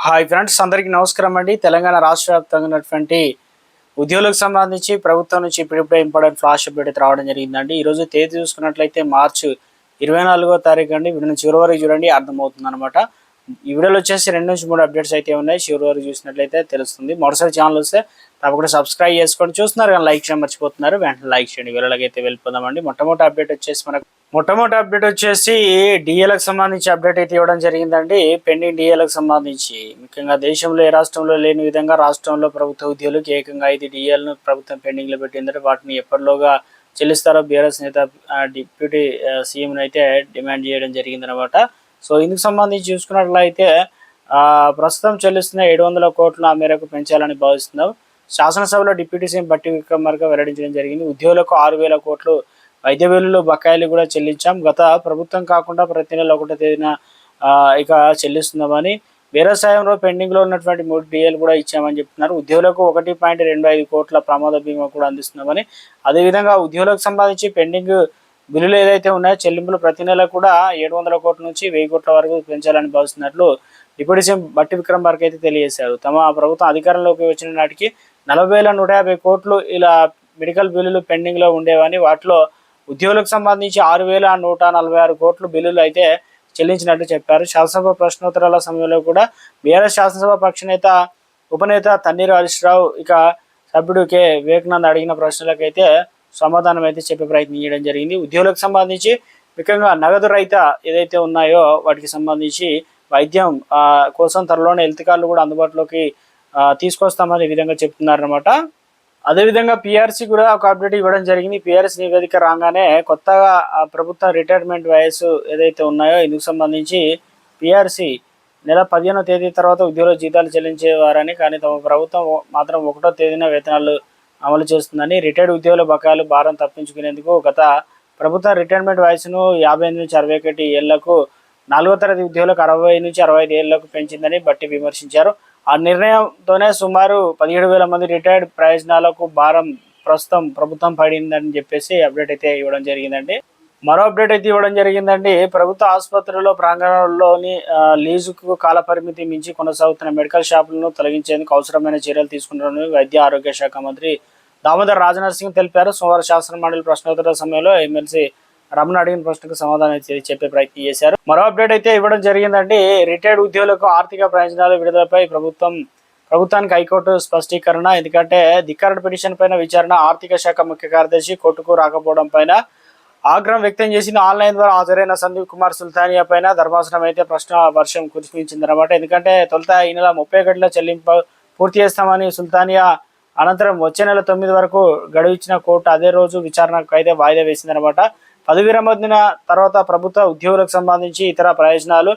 Hi friends, అందరికీ నమస్కారం అండి. తెలంగాణ రాష్ట్ర వ్యాప్తంగా ఉన్నటువంటి ఉద్యోగులకు సంబంధించి ప్రభుత్వం నుంచి ఇప్పుడిప్పుడే ఇంపార్టెంట్ ఫ్లాష్ అప్డేట్ అయితే రావడం జరిగిందండి. ఈరోజు తేదీ చూసుకున్నట్లయితే మార్చి 24వ తారీఖు అండి. వీడిని చివరి వరకు చూడండి, అర్థమవుతుంది అనమాట. ఈ వీడియోలో వచ్చేసి 2 నుంచి 3 అప్డేట్స్ అయితే ఉన్నాయి. చివరి వరకు చూసినట్లయితే తెలుస్తుంది. మొదటిసారి ఛానల్ వస్తే తప్పకుండా సబ్స్క్రైబ్ చేసుకోండి. చూస్తున్నారు కానీ లైక్ చేయడం మర్చిపోతున్నారు, వెంటనే లైక్ చేయండి. వీళ్ళకైతే వెళ్ళిపోదామండి. మొట్టమొదటి అప్డేట్ వచ్చేసి డిఏలకు సంబంధించి అప్డేట్ అయితే ఇవ్వడం జరిగిందండి. పెండింగ్ డిఏలకు సంబంధించి ముఖ్యంగా దేశంలో ఏ రాష్ట్రంలో లేని విధంగా రాష్ట్రంలో ప్రభుత్వ ఉద్యోగులకు ఏకంగా 5 డిఏలను ప్రభుత్వం పెండింగ్లో పెట్టిందంటే వాటిని ఎప్పటిలోగా చెల్లిస్తారో బీఆర్ఎస్ నేత డిప్యూటీ సీఎం అయితే డిమాండ్ చేయడం జరిగిందనమాట. సో ఇందుకు సంబంధించి చూసుకున్నట్లయితే ప్రస్తుతం చెల్లిస్తున్న 700 కోట్ల మేరకు పెంచాలని భావిస్తున్నాం. శాసనసభలో డిప్యూటీ సీఎం బట్టి విక్రమార్క వెల్లడించడం జరిగింది. ఉద్యోగులకు 6,000 కోట్లు వైద్య బిల్లులు బకాయిలు కూడా చెల్లించాం. గత ప్రభుత్వం కాకుండా ప్రతి నెల 1వ తేదీన ఇక చెల్లిస్తున్నామని, వ్యవసాయంలో పెండింగ్లో ఉన్నటువంటి 3 డిఏలు కూడా ఇచ్చామని చెప్తున్నారు. ఉద్యోగులకు 1.25 కోట్ల ప్రమాద బీమా కూడా అందిస్తున్నామని, అదేవిధంగా ఉద్యోగులకు సంబంధించి పెండింగ్ బిల్లులు ఏదైతే ఉన్నాయో చెల్లింపులు ప్రతి నెల కూడా 700 కోట్ల నుంచి 1000 కోట్ల వరకు పెంచాలని భావిస్తున్నట్లు డిప్యూటీ సీఎం బట్టి విక్రమార్క అయితే తెలియజేశారు. తమ ప్రభుత్వం అధికారంలోకి వచ్చిన నాటికి 40,150 కోట్లు ఇలా మెడికల్ బిల్లులు పెండింగ్లో ఉండేవని, వాటిలో ఉద్యోగులకు సంబంధించి 6,146 కోట్లు బిల్లులు అయితే చెల్లించినట్టు చెప్పారు. శాసనసభ ప్రశ్నోత్తరాల సమయంలో కూడా బీఆర్ఎస్ శాసనసభ పక్షనేత ఉపనేత తన్నీరు హరీష్ రావు ఇక సభ్యుడు కె వివేకానంద్ అడిగిన ప్రశ్నలకైతే సమాధానం అయితే చెప్పే ప్రయత్నం చేయడం జరిగింది. ఉద్యోగులకు సంబంధించి ముఖ్యంగా నగదు రహిత ఏదైతే ఉన్నాయో వాటికి సంబంధించి వైద్యం కోసం త్వరలోనే హెల్త్ కార్డులు కూడా అందుబాటులోకి తీసుకొస్తామని ఈ విధంగా చెప్తున్నారనమాట. అదేవిధంగా పిఆర్సీ కూడా ఒక అప్డేట్ ఇవ్వడం జరిగింది. పిఆర్సీ నివేదిక రాగానే కొత్తగా ప్రభుత్వ రిటైర్మెంట్ వయసు ఏదైతే ఉన్నాయో ఇందుకు సంబంధించి పిఆర్సీ నెల 15వ తేదీ తర్వాత ఉద్యోగుల జీతాలు చెల్లించేవారని, కానీ తమ ప్రభుత్వం మాత్రం 1వ తేదీన వేతనాలు అమలు చేస్తుందని, రిటైర్డ్ ఉద్యోగుల బకాయిలు భారం తప్పించుకునేందుకు గత ప్రభుత్వ రిటైర్మెంట్ వయసును 58 నుంచి 61 ఏళ్లకు, 4వ తరగతి ఉద్యోగులకు 60 నుంచి 65 ఏళ్లకు పెంచిందని బట్టి విమర్శించారు. ఆ నిర్ణయంతోనే సుమారు 17,000 మంది రిటైర్డ్ ప్రయోజనాలకు భారం ప్రస్తుతం ప్రభుత్వం పడిందని చెప్పేసి అప్డేట్ అయితే ఇవ్వడం జరిగిందండి. మరో అప్డేట్ అయితే ఇవ్వడం జరిగిందండి. ప్రభుత్వ ఆసుపత్రుల్లో ప్రాంగణంలోని లీజుకు కాలపరిమితి మించి కొనసాగుతున్న మెడికల్ షాపులను తొలగించేందుకు అవసరమైన చర్యలు తీసుకుంటున్నారని వైద్య ఆరోగ్య శాఖ మంత్రి దామోదర్ రాజనరసింహ తెలిపారు. సోమవారం శాసన మండలి ప్రశ్నోత్తరాల సమయంలో ఎమ్మెల్సీ రమణ అడిగిన ప్రశ్నకు సమాధానం చెప్పే ప్రయత్నం చేశారు. మరో అప్డేట్ అయితే ఇవ్వడం జరిగిందండి. రిటైర్డ్ ఉద్యోగులకు ఆర్థిక ప్రయోజనాల విడుదలపై ప్రభుత్వానికి హైకోర్టు స్పష్టీకరణ. ఎందుకంటే ధిక్కారణ పిటిషన్ పైన విచారణ, ఆర్థిక శాఖ ముఖ్య కార్యదర్శి కోర్టుకు రాకపోవడం పైన ఆగ్రహం వ్యక్తం చేసింది. ఆన్లైన్ ద్వారా హాజరైన సందీప్ కుమార్ సుల్తానియా పైన ధర్మాసనం అయితే ప్రశ్న వర్షం కురిపించిందనమాట. ఎందుకంటే తొలుత ఈ నెల 30 చెల్లింపు పూర్తి చేస్తామని సుల్తానియా అనంతరం వచ్చే నెల 9 వరకు గడువు ఇచ్చిన కోర్టు అదే రోజు విచారణకు అయితే వాయిదా వేసిందనమాట. పదవి విరమణ తర్వాత ప్రభుత్వ ఉద్యోగులకు సంబంధించి ఇతర ప్రయోజనాలు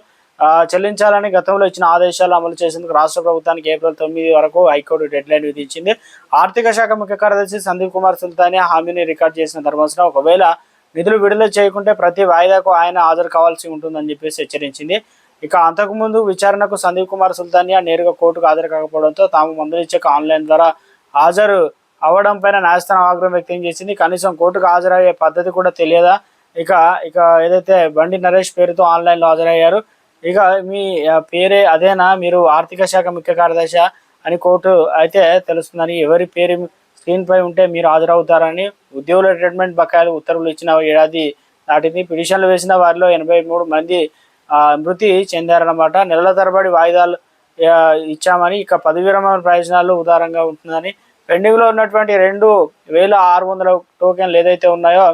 చెల్లించాలని గతంలో ఇచ్చిన ఆదేశాలు అమలు చేసేందుకు రాష్ట్ర ప్రభుత్వానికి ఏప్రిల్ 9 వరకు హైకోర్టు డెడ్లైన్ విధించింది. ఆర్థిక శాఖ ముఖ్య కార్యదర్శి సందీప్ కుమార్ సుల్తానియా హామీని రికార్డు చేసిన ధర్మాసనం ఒకవేళ నిధులు విడుదల చేయకుంటే ప్రతి వాయిదాకు ఆయన హాజరు కావాల్సి ఉంటుందని చెప్పేసి హెచ్చరించింది. ఇక అంతకుముందు విచారణకు సందీప్ కుమార్ సుల్తానియా నేరుగా కోర్టుకు హాజరు కాకపోవడంతో తాము మందులిచ్చాక ఆన్లైన్ ద్వారా హాజరు అవ్వడం పైన న్యాయస్థానం ఆగ్రహం వ్యక్తం చేసింది. కనీసం కోర్టుకు హాజరయ్యే పద్ధతి కూడా తెలియదా, ఇక ఏదైతే బండి నరేష్ పేరుతో ఆన్లైన్లో హాజరయ్యారు, ఇక మీ పేరే అదేనా, మీరు ఆర్థిక శాఖ ముఖ్య కార్యదర్శి అని కోర్టు అయితే తెలుస్తుందని, ఎవరి పేరు స్క్రీన్ పై ఉంటే మీరు హాజరవుతారని, ఉద్యోగుల రిటైర్మెంట్ బకాయిలు ఉత్తర్వులు ఇచ్చిన ఏడాది దాటింది. పిటిషన్లు వేసిన వారిలో 83 మంది మృతి చెందారన్నమాట. నెలల తరబడి వాయిదాలు ఇచ్చామని, ఇక పదవి విరమణ ప్రయోజనాలు ఉదారంగా ఉంటుందని, పెండింగ్లో ఉన్నటువంటి 2,600 టోకెన్లు ఏదైతే ఉన్నాయో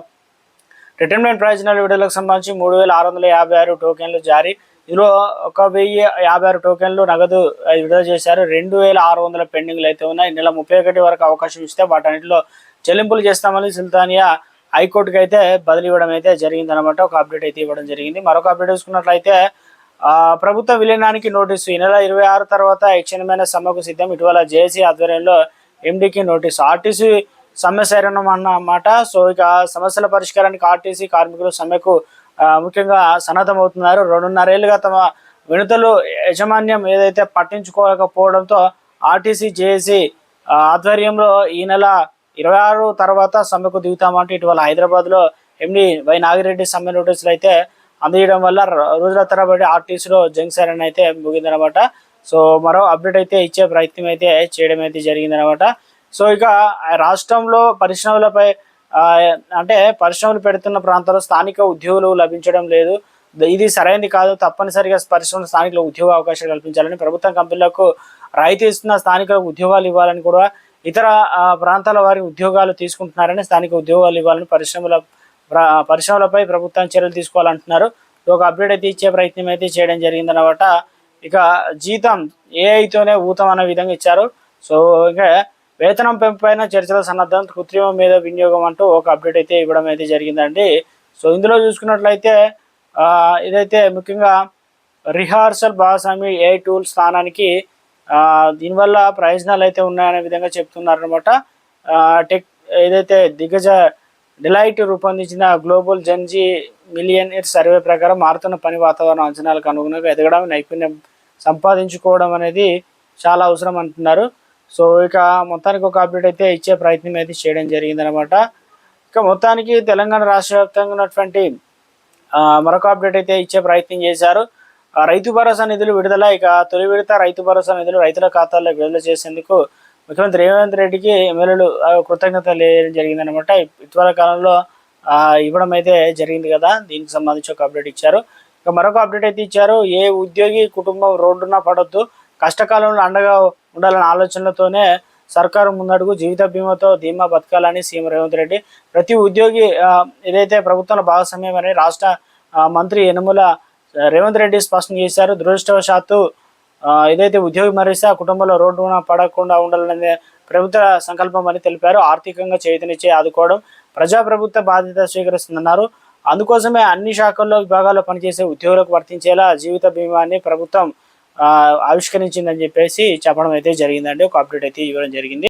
రిటైర్మెంట్ ప్రయోజనాల విడుదలకు సంబంధించి 3,656 టోకెన్లు జారీ. ఇందులో 1,056 టోకెన్లు నగదు విడుదల చేశారు. 2,600 పెండింగ్లు అయితే ఉన్నాయి. నెల 31 వరకు అవకాశం ఇస్తే వాటన్నిటిలో చెల్లింపులు చేస్తామని సుల్తానియా హైకోర్టుకి అయితే బదిలీ ఇవ్వడం అయితే జరిగిందనమాట. ఒక అప్డేట్ అయితే ఇవ్వడం జరిగింది. మరొక అప్డేట్ చూసుకున్నట్లయితే ప్రభుత్వ విలీనానికి నోటీసు. ఈ నెల 26 తర్వాత యక్షణమైన సమ్మెకు సిద్ధం. ఇటీవల జేఏసీ ఆధ్వర్యంలో ఎండీకి నోటీసు. ఆర్టీసీ సమ్మె శరణం అన్నమాట. సో ఇక సమస్యల పరిష్కారానికి ఆర్టీసీ కార్మికులు సమ్మెకు ముఖ్యంగా సన్నద్ధమవుతున్నారు. 2.5 ఏళ్లుగా తమ వినతులు యాజమాన్యం ఏదైతే పట్టించుకోకపోవడంతో ఆర్టీసీ జేఏసీ ఆధ్వర్యంలో ఈ నెల 26 తర్వాత సమ్మెకు దిగుతామంటూ ఇటీవల హైదరాబాద్లో ఎండీ వై నాగిరెడ్డి సమ్మె నోటీసులు అయితే అందజేయడం వల్ల రోజుల తరబడి ఆర్టీసీలో జంక్షన్ అయితే ముగిందనమాట. సో మరో అప్డేట్ అయితే ఇచ్చే ప్రయత్నం అయితే చేయడం అయితే జరిగిందనమాట. సో ఇక రాష్ట్రంలో పరిశ్రమలపై అంటే పరిశ్రమలు పెడుతున్న ప్రాంతాల్లో స్థానిక ఉద్యోగులు లభించడం లేదు, ఇది సరైనది కాదు, తప్పనిసరిగా పరిశ్రమల స్థానికులకు ఉద్యోగ అవకాశాలు కల్పించాలని, ప్రభుత్వం కంపెనీలకు రాయితీ ఇస్తున్న స్థానికులకు ఉద్యోగాలు ఇవ్వాలని కూడా, ఇతర ప్రాంతాల వారి ఉద్యోగాలు తీసుకుంటున్నారని స్థానిక ఉద్యోగాలు ఇవ్వాలని పరిశ్రమలపై ప్రభుత్వం చర్యలు తీసుకోవాలంటున్నారు. ఒక అప్డేట్ అయితే ఇచ్చే ప్రయత్నం అయితే చేయడం జరిగిందనమాట. ఇక జీతం ఏఐతోనే ఊతం అనే విధంగా ఇచ్చారు. సో ఇంకా వేతనం పెంపుపైన చర్చల సన్నద్ధం, కృత్రిమ మీద వినియోగం అంటూ ఒక అప్డేట్ అయితే ఇవ్వడం అయితే జరిగిందండి. సో ఇందులో చూసుకున్నట్లయితే ఇదైతే ముఖ్యంగా రిహార్సల్ భాగస్వామి ఏ టూల్ స్థానానికి దీనివల్ల ప్రయోజనాలు అయితే ఉన్నాయనే విధంగా చెప్తున్నారనమాట. టెక్ ఏదైతే దిగ్గజ డిలైట్ రూపొందించిన గ్లోబల్ జెన్జీ మిలియనీర్ సర్వే ప్రకారం మారుతున్న పని వాతావరణం అంచనాలకు అనుగుణంగా ఎదగడం, నైపుణ్యం సంపాదించుకోవడం అనేది చాలా అవసరం అంటున్నారు. సో ఇక మొత్తానికి ఒక అప్డేట్ అయితే ఇచ్చే ప్రయత్నం అయితే చేయడం జరిగిందనమాట. ఇక మొత్తానికి తెలంగాణ రాష్ట్ర వ్యాప్తంగా ఉన్నటువంటి మరొక అప్డేట్ అయితే ఇచ్చే ప్రయత్నం చేశారు. రైతు భరోసా నిధులు విడుదల. ఇక తొలి విడత రైతు భరోసా నిధులు రైతుల ఖాతాల్లో విడుదల చేసేందుకు ముఖ్యమంత్రి రేవంత్ రెడ్డికి ఎమ్మెల్యేలు కృతజ్ఞతలు తెలియజేయడం జరిగిందనమాట. ఇటీవల కాలంలో ఇవ్వడం అయితే జరిగింది కదా, దీనికి సంబంధించి ఒక అప్డేట్ ఇచ్చారు. ఇక మరొక అప్డేట్ అయితే ఇచ్చారు. ఏ ఉద్యోగి కుటుంబం రోడ్డున పడొద్దు, కష్టకాలంలో అండగా ఉండాలన్న ఆలోచనలతోనే సర్కారు ముందడుగు, జీవిత బీమాతో ధీమా బతకాలని సీఎం రేవంత్ రెడ్డి. ప్రతి ఉద్యోగి ఏదైతే ప్రభుత్వంలో భాగస్వామ్యం అని రాష్ట్ర మంత్రి యనమల రేవంత్ రెడ్డి స్పష్టం చేశారు. దురదృష్టవశాత్తు ఏదైతే ఉద్యోగి మరిస్తే ఆ కుటుంబంలో రోడ్డున పడకుండా ఉండాలనే ప్రభుత్వ సంకల్పం అని తెలిపారు. ఆర్థికంగా చేతినిచ్చే ఆదుకోవడం ప్రజాప్రభుత్వ బాధ్యత స్వీకరిస్తుందన్నారు. అందుకోసమే అన్ని శాఖల్లో విభాగాల్లో పనిచేసే ఉద్యోగులకు వర్తించేలా జీవిత బీమాని ప్రభుత్వం ఆవిష్కరించిందని చెప్పేసి చెప్పడం అయితే జరిగిందండి. ఒక అప్డేట్ అయితే ఇవ్వడం జరిగింది.